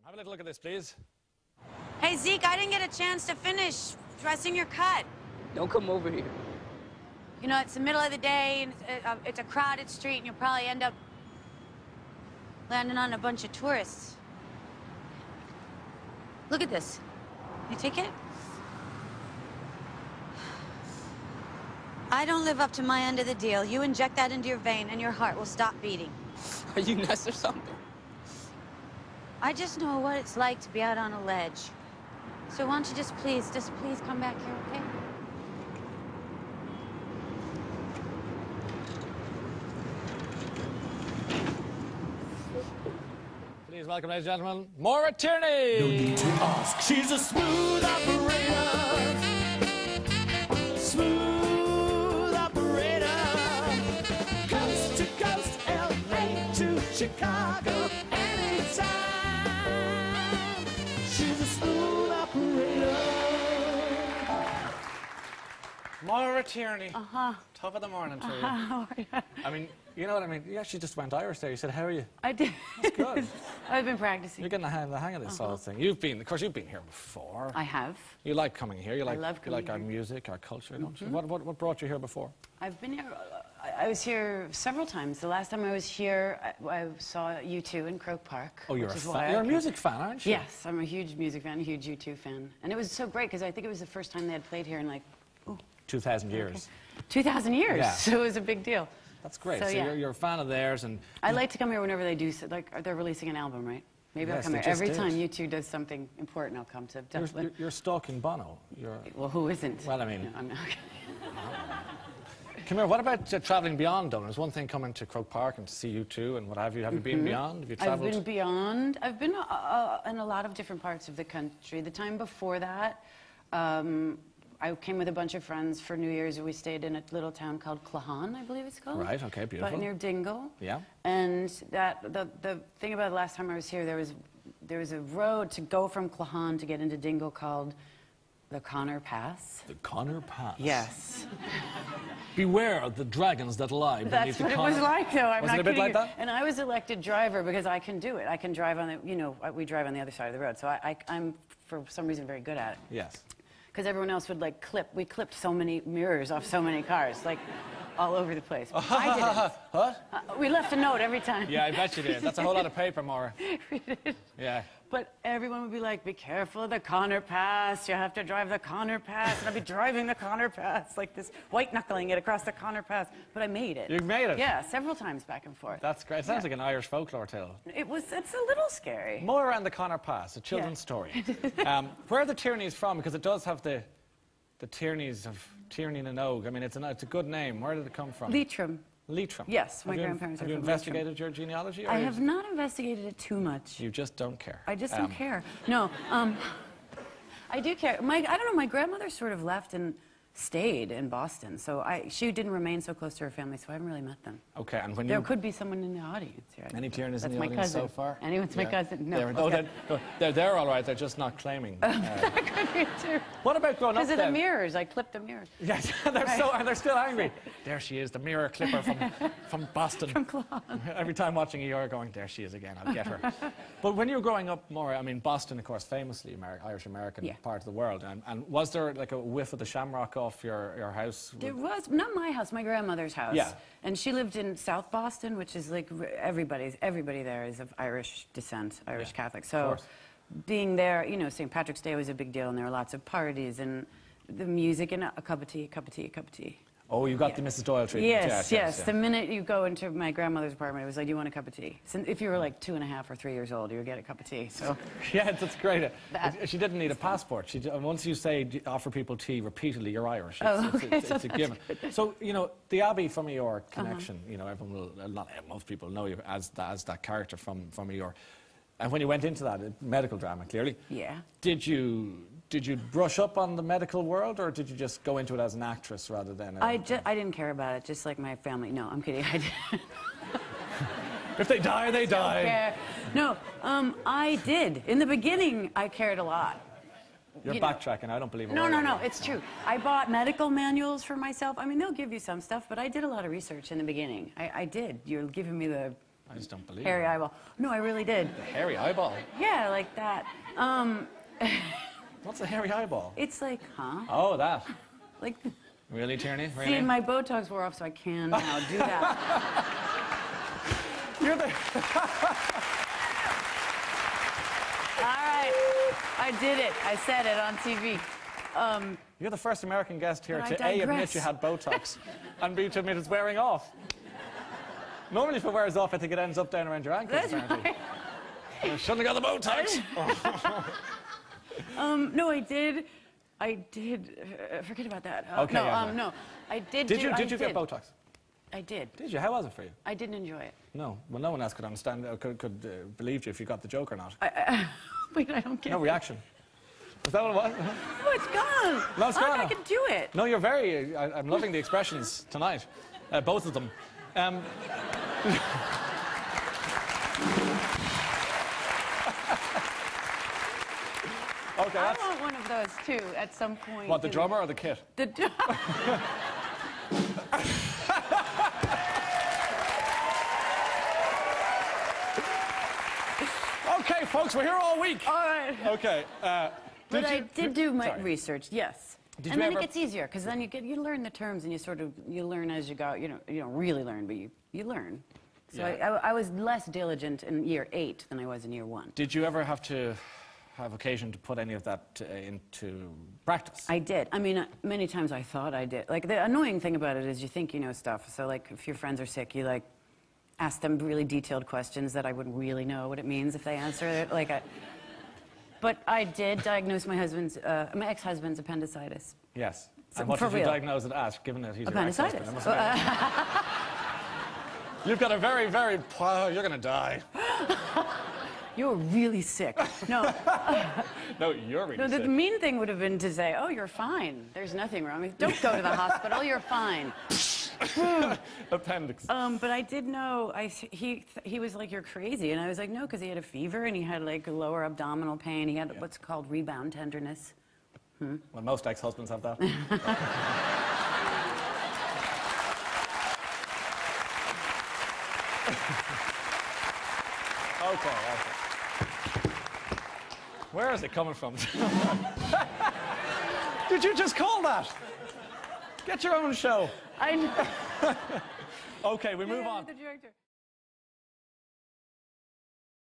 Have a little look at this, please. Hey, Zeke, I didn't get a chance to finish dressing your cut. Don't come over here. You know, it's the middle of the day, and it's a crowded street, and you'll probably end up landing on a bunch of tourists. Look at this. You take it? I don't live up to my end of the deal. You inject that into your vein, and your heart will stop beating. Are you nuts or something? I just know what it's like to be out on a ledge. So why don't you just please come back here, okay? Please welcome, ladies and gentlemen, Maura Tierney. No need to ask. She's a smooth operator. Smooth operator. Coast to coast, LA to Chicago, anytime. She's a smooth operator. Maura Tierney. Uh-huh. Top of the morning to you. How are you? I mean, you know what I mean? You actually just went Irish there. You said, how are you? I did. That's good. I've been practicing. You're getting the hang of this whole thing. You've been, of course, you've been here before. I have. You like coming here. You like, love you like coming our here. music, our culture, don't you? What brought you here before? I've been here. I was here several times. The last time I was here, I saw U2 in Croke Park. Oh, you're which a is fan. why You're a music fan, aren't you? Yes, I'm a huge music fan, a huge U2 fan. And it was so great because I think it was the first time they had played here in like 2,000 years. 2,000 years. Yeah. So it was a big deal. That's great. So, So yeah. you're a fan of theirs, and I like to come here whenever they do, like they're releasing an album, right? Maybe I'll Yes, come they here. just Every did. time U2 does something important, I'll come to Dublin. you're stalking Bono. You're. Well, who isn't? Well, I mean- No, I'm not. Come here. What about travelling beyond Dublin? There's one thing coming to Croke Park and to see you too, and what have you? Have you been beyond? Have you I've travelled? been beyond. I've been in a lot of different parts of the country. The time before that, I came with a bunch of friends for New Year's, and we stayed in a little town called Clahan, I believe it's called. Right. Okay. Beautiful. But near Dingle. Yeah. And the thing about the last time I was here, there was a road to go from Clahan to get into Dingle called the Connor Pass. The Connor Pass. Yes. Beware of the dragons that lie beneath That's the what it Connor. was like, though. I'm Was not it a bit kidding like you. that? And I was elected driver because I can do it. I can drive on the, you know, we drive on the other side of the road. So I'm, for some reason, very good at it. Yes. Because everyone else would, like, we clipped so many mirrors off so many cars, like, all over the place. I didn't. What? We left a note every time. Yeah, I bet you did. That's a whole lot of paper, Maura. We did. Yeah. But everyone would be like, be careful of the Connor Pass. You have to drive the Connor Pass. And I'd be driving the Connor Pass, like this, white-knuckling it across the Connor Pass. But I made it. You made it? Yeah, several times back and forth. That's great. It sounds like an Irish folklore tale. It's a little scary. Maura and the Connor Pass, a children's story. Where are the Tierneys from? Because it does have the Tierneys of Tierney and Ogue. I mean, it's a good name. Where did it come from? Leitrim. Leitrim. Yes, my grandparents are Have you from investigated your genealogy? Or I have not investigated it too much. You just don't care. I just don't care. No, I do care. I don't know, my grandmother sort of left and stayed in Boston, so she didn't remain so close to her family, so I haven't really met them. Okay, and when There could be someone in the audience here. Any Tierneys in That's the my audience cousin. so far? Anyone's my cousin? No. They're all right. They're just not claiming. That could be too. What about growing up Because of the then? mirrors, I clipped the mirrors. Yes, they're still angry. There she is, the mirror clipper from Boston. From Claude. Every time watching you're going, there she is again, I'll get her. But when you were growing up, Maura, I mean, Boston, of course, famously Irish-American part of the world. And was there like a whiff of the shamrock off your house? There was, not my house, my grandmother's house. Yeah. And she lived in South Boston, which is like everybody there is of Irish descent, Irish Catholic. So being there, you know, St. Patrick's Day was a big deal, and there were lots of parties and the music and a cup of tea, cup of tea, cup of tea. Oh, you got the Mrs. Doyle treatment. Yes. The minute you go into my grandmother's apartment, it was like, do you want a cup of tea? So if you were like 2.5 or 3 years old, you would get a cup of tea. So Yeah, that's great. She didn't need a passport. Once you say offer people tea repeatedly, you're Irish. It's a given. So, you know, the Abbey from Eeyore connection, you know, everyone will, most people know you as that character from Eeyore. And when you went into that, medical drama, clearly. Yeah. Did you brush up on the medical world, or did you just go into it as an actress rather than... I didn't care about it, just like my family. No, I'm kidding. I didn't. If they die, they die. Care. No, I did. In the beginning, I cared a lot. You're backtracking. I don't believe it. No, it's true. I bought medical manuals for myself. I mean, they'll give you some stuff, but I did a lot of research in the beginning. I did. You're giving me the I just don't believe Hairy it. eyeball. No, I really did. The hairy eyeball? Yeah, like that. What's a hairy eyeball? It's like, huh? Oh, that. Like, Really, Tierney? Really? see, my Botox wore off, so I can now do that. You're the... All right, I did it. I said it on TV. You're the first American guest here But to I A, admit digress. you had Botox, and B, to admit it's wearing off. Normally if it wears off, I think it ends up down around your ankles, That's apparently. right. I shouldn't have got the Botox. No, I did. Forget about that. Okay, No, yeah, yeah. no. I did. Did you get Botox? I did. Did you? How was it for you? I didn't enjoy it. No. Well, no one else could understand, could believe you if you got the joke or not. Wait, I don't get No it. reaction. Is that what it was? Oh, it's gone. No, it's gone. I can do it. No, you're very... I'm loving the expressions tonight. Both of them. Okay, I that's... want one of those too at some point. What, the drummer or the kit? The Okay, folks, we're here all week. All right. Okay. But I did do my Sorry. research, yes. Did And you then ever- it gets easier because then you learn the terms and you learn as you go. You don't really learn, but you learn. So Yeah. I was less diligent in year 8 than I was in year 1. Did you ever have to have occasion to put any of that into practice? I did. I mean, many times I thought I did. Like, the annoying thing about it is you think you know stuff. So, like, if your friends are sick, you, like, ask them really detailed questions that I wouldn't really know what it means if they answer it. But I did diagnose my ex-husband's appendicitis. Yes. So, And what for did you real. diagnose it as, given that he's your Appendicitis. ex-husband? It must have been- You've got a very, very... You're going to die. You're really sick. No. No, you're really No, the sick. mean thing would have been to say, "Oh, you're fine. There's nothing wrong. Don't go to the hospital. You're fine." Appendix. But I did know. He was like, "You're crazy," and I was like, "No," because he had a fever and he had like lower abdominal pain. He had what's called rebound tenderness. Well, most ex-husbands have that. Okay. Where is it coming from? Did you just call that? Get your own show. I know. Okay, we move on. The director.